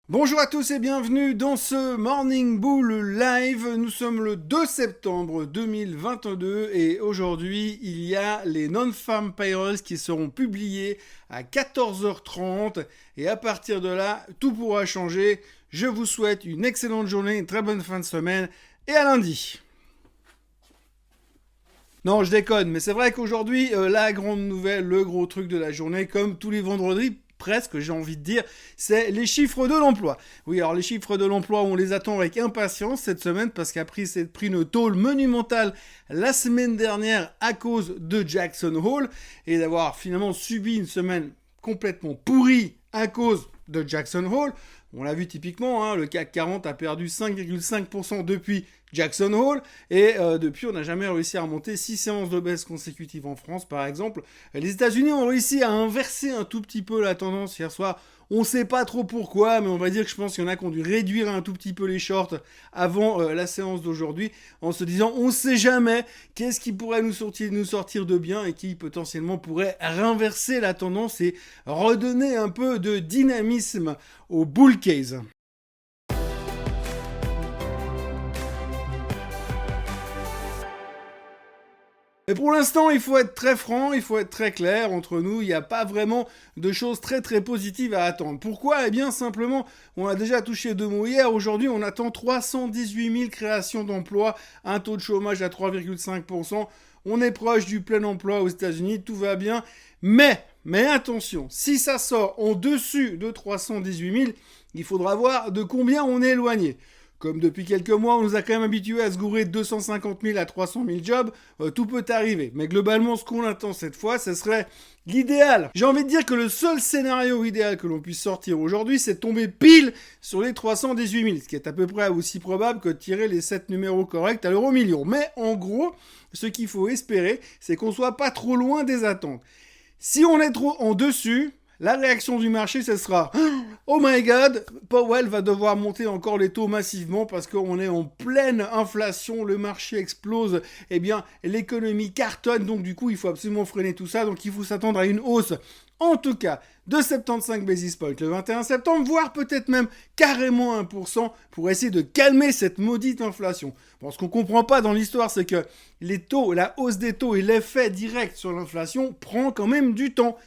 Bonjour à tous et bienvenue dans ce Morning Bull Live. Nous sommes le 2 septembre 2022 et aujourd'hui il y a les non-farm payrolls qui seront publiés à 14h30 et à partir de là tout pourra changer. Je vous souhaite une excellente journée, une très bonne fin de semaine et à lundi. Non, je déconne, mais c'est vrai qu'aujourd'hui, la grande nouvelle, le gros truc de la journée, comme tous les vendredis, presque, j'ai envie de dire, c'est les chiffres de l'emploi. Oui, alors les chiffres de l'emploi, on les attend avec impatience cette semaine parce qu'après s'être pris une tôle monumentale la semaine dernière à cause de Jackson Hole et d'avoir finalement subi une semaine complètement pourrie à cause de Jackson Hole. On l'a vu typiquement, le CAC 40 a perdu 5,5% depuis Jackson Hole et depuis on n'a jamais réussi à remonter 6 séances de baisse consécutives en France par exemple. Les États-Unis ont réussi à inverser un tout petit peu la tendance hier soir. On ne sait pas trop pourquoi, mais on va dire que je pense qu'il y en a qui ont dû réduire un tout petit peu les shorts avant la séance d'aujourd'hui en se disant on ne sait jamais qu'est-ce qui pourrait nous sortir de bien et qui potentiellement pourrait renverser la tendance et redonner un peu de dynamisme au bull case. Mais pour l'instant, il faut être très franc, il faut être très clair entre nous. Il n'y a pas vraiment de choses très très positives à attendre. Pourquoi ? Eh bien, simplement, on a déjà touché deux mots hier. Aujourd'hui, on attend 318 000 créations d'emplois, un taux de chômage à 3,5%. On est proche du plein emploi aux États-Unis, tout va bien. Mais attention, si ça sort en dessus de 318 000, il faudra voir de combien on est éloigné. Comme depuis quelques mois, on nous a quand même habitués à se gourer de 250 000 à 300 000 jobs, tout peut arriver. Mais globalement, ce qu'on attend cette fois, ce serait l'idéal. J'ai envie de dire que le seul scénario idéal que l'on puisse sortir aujourd'hui, c'est de tomber pile sur les 318 000, ce qui est à peu près aussi probable que de tirer les 7 numéros corrects à l'euro million. Mais en gros, ce qu'il faut espérer, c'est qu'on soit pas trop loin des attentes. Si on est trop en dessus, la réaction du marché, ce sera « Oh my God, Powell va devoir monter encore les taux massivement parce qu'on est en pleine inflation, le marché explose, eh bien l'économie cartonne, donc du coup il faut absolument freiner tout ça, donc il faut s'attendre à une hausse en tout cas de 75 basis points le 21 septembre, voire peut-être même carrément 1% pour essayer de calmer cette maudite inflation. Bon, ce qu'on comprend pas dans l'histoire, c'est que les taux, la hausse des taux et l'effet direct sur l'inflation prend quand même du temps.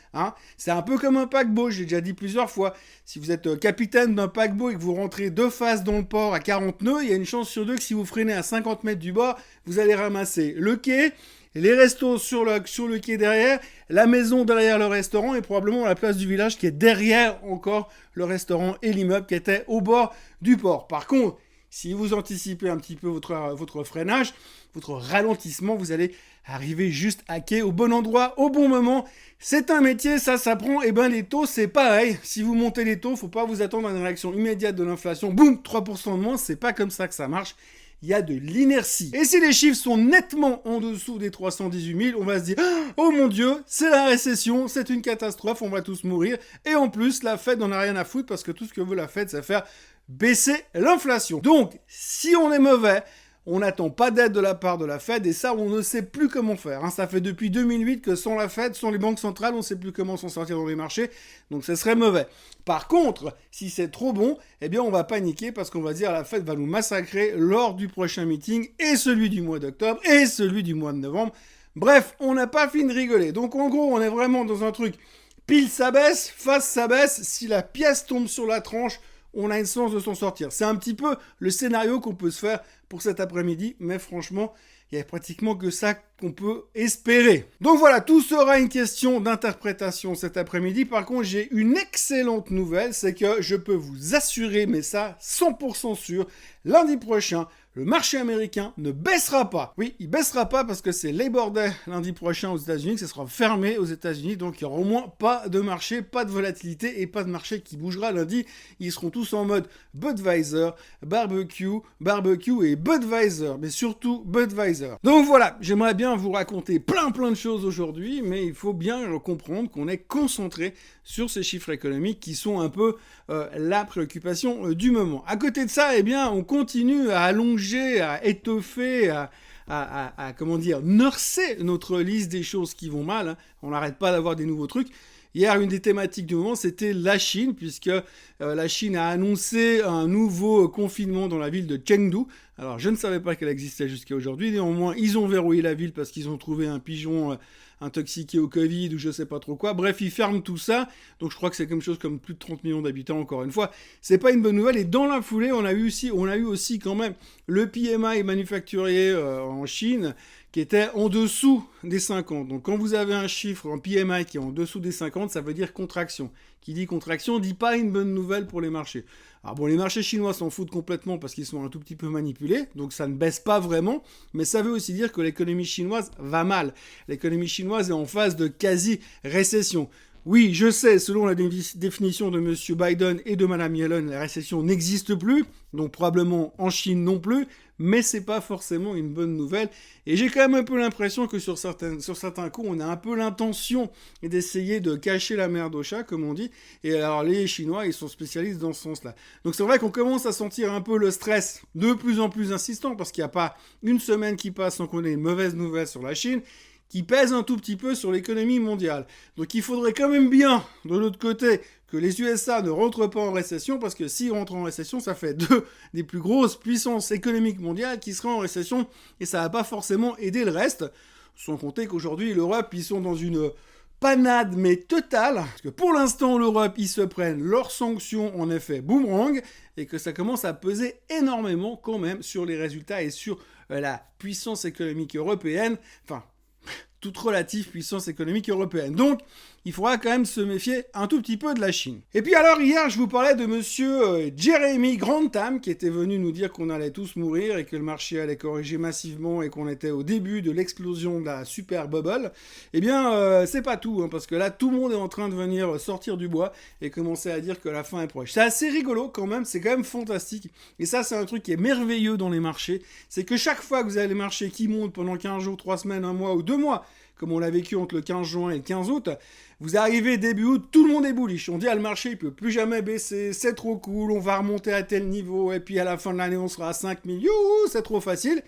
C'est un peu comme un paquebot, j'ai déjà dit plusieurs fois. Si vous êtes capitaine d'un paquebot et que vous rentrez deux phases dans le port à 40 nœuds, il y a une chance sur deux que si vous freinez à 50 mètres du bord, vous allez ramasser le quai, les restos sur le quai derrière, la maison derrière le restaurant et probablement la place du village qui est derrière encore le restaurant et l'immeuble qui était au bord du port. Par contre, si vous anticipez un petit peu votre freinage, votre ralentissement, vous allez arriver juste à quai au bon endroit, au bon moment. C'est un métier, ça s'apprend. Et ben les taux, c'est pareil. Si vous montez les taux, faut pas vous attendre à une réaction immédiate de l'inflation. Boum, 3% de moins, c'est pas comme ça que ça marche. Il y a de l'inertie. Et si les chiffres sont nettement en dessous des 318 000, on va se dire « Oh mon Dieu, c'est la récession, c'est une catastrophe, on va tous mourir. » Et en plus, la Fed n'en a rien à foutre parce que tout ce que veut la Fed, c'est faire baisser l'inflation. Donc, si on est mauvais, on n'attend pas d'aide de la part de la Fed et ça, on ne sait plus comment faire. Ça fait depuis 2008 que sans la Fed, sans les banques centrales, on ne sait plus comment s'en sortir dans les marchés. Donc, ce serait mauvais. Par contre, si c'est trop bon, eh bien, on va paniquer parce qu'on va dire la Fed va nous massacrer lors du prochain meeting et celui du mois d'octobre et celui du mois de novembre. Bref, on n'a pas fini de rigoler. Donc, en gros, on est vraiment dans un truc pile ça baisse, face ça baisse. Si la pièce tombe sur la tranche, on a une chance de s'en sortir. C'est un petit peu le scénario qu'on peut se faire pour cet après-midi, mais franchement, il n'y a pratiquement que ça qu'on peut espérer. Donc voilà, tout sera une question d'interprétation cet après-midi. Par contre, j'ai une excellente nouvelle, c'est que je peux vous assurer, mais ça, 100% sûr, lundi prochain, le marché américain ne baissera pas. Oui, il baissera pas parce que c'est Labor Day lundi prochain aux États-Unis, que ce sera fermé aux États-Unis, donc il n'y aura au moins pas de marché, pas de volatilité et pas de marché qui bougera lundi. Ils seront tous en mode Budweiser, barbecue et Budweiser, mais surtout Budweiser. Donc voilà, j'aimerais bien vous raconter plein de choses aujourd'hui, mais il faut bien comprendre qu'on est concentré sur ces chiffres économiques qui sont un peu la préoccupation du moment. À côté de ça, eh bien, on continue à allonger, à étoffer, à nurser notre liste des choses qui vont mal. On n'arrête pas d'avoir des nouveaux trucs. Hier, une des thématiques du moment, c'était la Chine, puisque la Chine a annoncé un nouveau confinement dans la ville de Chengdu. Alors, je ne savais pas qu'elle existait jusqu'à aujourd'hui. Néanmoins, ils ont verrouillé la ville parce qu'ils ont trouvé un pigeon intoxiqué au Covid ou je sais pas trop quoi. Bref, ils ferment tout ça. Donc, je crois que c'est quelque chose comme plus de 30 millions d'habitants, encore une fois. C'est pas une bonne nouvelle. Et dans la foulée, on a eu aussi quand même le PMI manufacturier en Chine qui était en dessous des 50. Donc, quand vous avez un chiffre en PMI qui est en dessous des 50, ça veut dire contraction. Qui dit contraction, dit pas une bonne nouvelle pour les marchés. Alors bon, les marchés chinois s'en foutent complètement parce qu'ils sont un tout petit peu manipulés, donc ça ne baisse pas vraiment, mais ça veut aussi dire que l'économie chinoise va mal. L'économie chinoise est en phase de quasi-récession. Oui, je sais, selon la définition de M. Biden et de Mme Yellen, la récession n'existe plus, donc probablement en Chine non plus, mais c'est pas forcément une bonne nouvelle. Et j'ai quand même un peu l'impression que sur certains coups, on a un peu l'intention d'essayer de cacher la merde au chat, comme on dit. Et alors les Chinois, ils sont spécialistes dans ce sens-là. Donc c'est vrai qu'on commence à sentir un peu le stress de plus en plus insistant, parce qu'il n'y a pas une semaine qui passe sans qu'on ait une mauvaise nouvelle sur la Chine, qui pèse un tout petit peu sur l'économie mondiale. Donc il faudrait quand même bien, de l'autre côté, que les USA ne rentrent pas en récession, parce que s'ils rentrent en récession, ça fait deux des plus grosses puissances économiques mondiales qui seraient en récession, et ça va pas forcément aider le reste, sans compter qu'aujourd'hui, l'Europe, ils sont dans une panade, mais totale, parce que pour l'instant, l'Europe, ils se prennent leurs sanctions en effet boomerang, et que ça commence à peser énormément quand même sur les résultats et sur la puissance économique européenne, enfin, toute relative puissance économique européenne. Donc, il faudra quand même se méfier un tout petit peu de la Chine. Et puis alors, hier, je vous parlais de monsieur Jeremy Grantham, qui était venu nous dire qu'on allait tous mourir et que le marché allait corriger massivement et qu'on était au début de l'explosion de la super bubble. Eh bien, c'est pas tout, hein, parce que là, tout le monde est en train de venir sortir du bois et commencer à dire que la fin est proche. C'est assez rigolo quand même, c'est quand même fantastique. Et ça, c'est un truc qui est merveilleux dans les marchés. C'est que chaque fois que vous avez les marchés qui montent pendant 15 jours, 3 semaines, 1 mois ou 2 mois, comme on l'a vécu entre le 15 juin et le 15 août, vous arrivez début août, tout le monde est bullish. On dit, le marché, il peut plus jamais baisser, c'est trop cool, on va remonter à tel niveau, et puis à la fin de l'année, on sera à 5 000, youhou, c'est trop facile.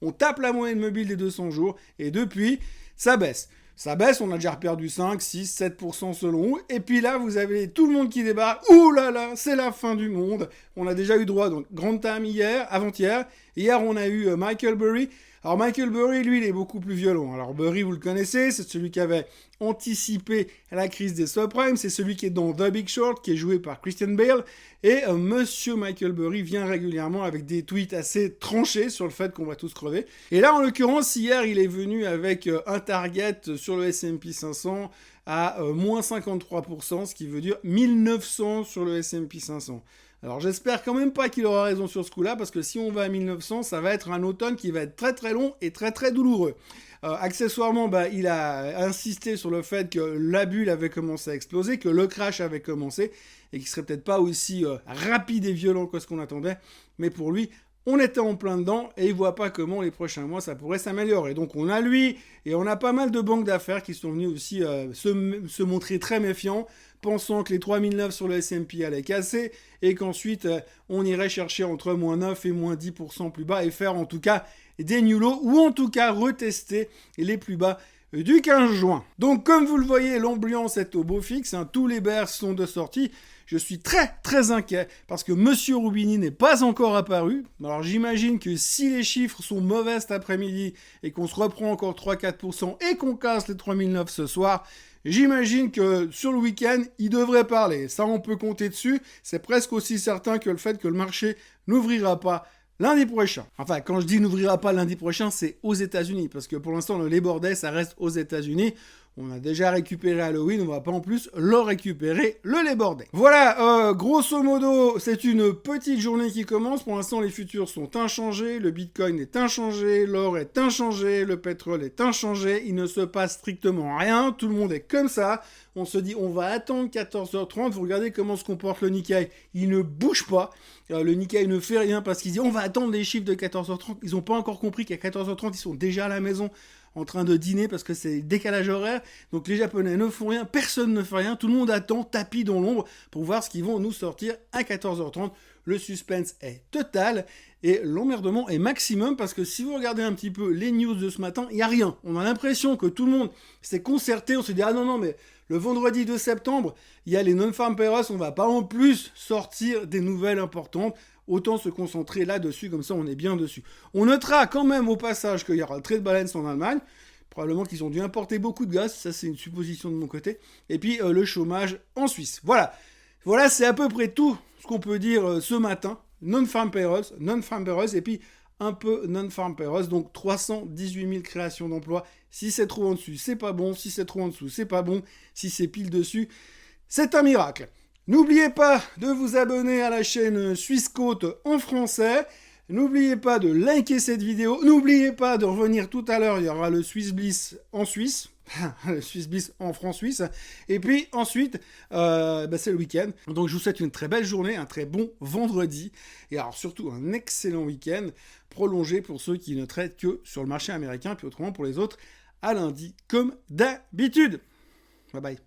On tape la moyenne mobile des 200 jours, et depuis, ça baisse. Ça baisse, on a déjà perdu 5, 6, 7% selon où. Et puis là, vous avez tout le monde qui débarque. Ouh là là, c'est la fin du monde. On a déjà eu droit, donc, Grantham hier, avant-hier. Hier, on a eu Michael Burry. Alors Michael Burry, lui, il est beaucoup plus violent. Alors Burry, vous le connaissez, c'est celui qui avait anticipé la crise des subprimes, c'est celui qui est dans The Big Short, qui est joué par Christian Bale, et monsieur Michael Burry vient régulièrement avec des tweets assez tranchés sur le fait qu'on va tous crever. Et là, en l'occurrence, hier, il est venu avec un target sur le S&P 500 à moins 53%, ce qui veut dire 1900 sur le S&P 500. Alors j'espère quand même pas qu'il aura raison sur ce coup-là, parce que si on va à 1900, ça va être un automne qui va être très très long et très très douloureux. Accessoirement, il a insisté sur le fait que la bulle avait commencé à exploser, que le crash avait commencé, et qu'il serait peut-être pas aussi rapide et violent que ce qu'on attendait, mais pour lui, on était en plein dedans, et il voit pas comment les prochains mois ça pourrait s'améliorer. Donc on a lui, et on a pas mal de banques d'affaires qui sont venus aussi se montrer très méfiants, pensant que les 3009 sur le S&P allaient casser, et qu'ensuite on irait chercher entre moins 9 et moins 10% plus bas, et faire en tout cas des new lows, ou en tout cas retester les plus bas du 15 juin. Donc comme vous le voyez, l'ambiance est au beau fixe, hein, tous les bears sont de sortie. Je suis très très inquiet parce que Monsieur Roubini n'est pas encore apparu. Alors j'imagine que si les chiffres sont mauvais cet après-midi et qu'on se reprend encore 3-4% et qu'on casse les 3009 ce soir, j'imagine que sur le week-end, il devrait parler. Ça, on peut compter dessus. C'est presque aussi certain que le fait que le marché n'ouvrira pas lundi prochain. Enfin, quand je dis n'ouvrira pas lundi prochain, c'est aux États-Unis, parce que pour l'instant, le Labor Day, ça reste aux États-Unis. On a déjà récupéré Halloween, on va pas en plus le récupérer le Labor Day. Voilà, grosso modo, c'est une petite journée qui commence. Pour l'instant, les futurs sont inchangés, le Bitcoin est inchangé, l'or est inchangé, le pétrole est inchangé. Il ne se passe strictement rien, tout le monde est comme ça. On se dit, on va attendre 14h30. Vous regardez comment se comporte le Nikkei. Il ne bouge pas. Le Nikkei ne fait rien parce qu'il dit, on va attendre les chiffres de 14h30. Ils n'ont pas encore compris qu'à 14h30, ils sont déjà à la maison en train de dîner parce que c'est décalage horaire. Donc les Japonais ne font rien, personne ne fait rien. Tout le monde attend, tapis dans l'ombre pour voir ce qu'ils vont nous sortir à 14h30. Le suspense est total. et l'emmerdement est maximum parce que si vous regardez un petit peu les news de ce matin, il n'y a rien. On a l'impression que tout le monde s'est concerté, on se dit ah non mais le vendredi 2 septembre, il y a les non-farm payrolls, on va pas en plus sortir des nouvelles importantes. Autant se concentrer là-dessus, comme ça on est bien dessus. On notera quand même au passage qu'il y aura le trade balance en Allemagne. Probablement qu'ils ont dû importer beaucoup de gaz, ça c'est une supposition de mon côté. Et puis le chômage en Suisse. Voilà, c'est à peu près tout ce qu'on peut dire ce matin. Non-farm payrolls, et puis un peu non-farm payrolls, donc 318 000 créations d'emplois. Si c'est trop en dessus, c'est pas bon. Si c'est trop en dessous, c'est pas bon. Si c'est pile dessus, c'est un miracle. N'oubliez pas de vous abonner à la chaîne Suisse Côte en français. N'oubliez pas de liker cette vidéo. N'oubliez pas de revenir tout à l'heure. Il y aura le Swiss Bliss en Suisse. Le Swiss Bliss en France-Suisse. Et puis ensuite, c'est le week-end. Donc je vous souhaite une très belle journée, un très bon vendredi. Et alors surtout un excellent week-end prolongé pour ceux qui ne traitent que sur le marché américain. Puis autrement pour les autres, à lundi comme d'habitude. Bye bye.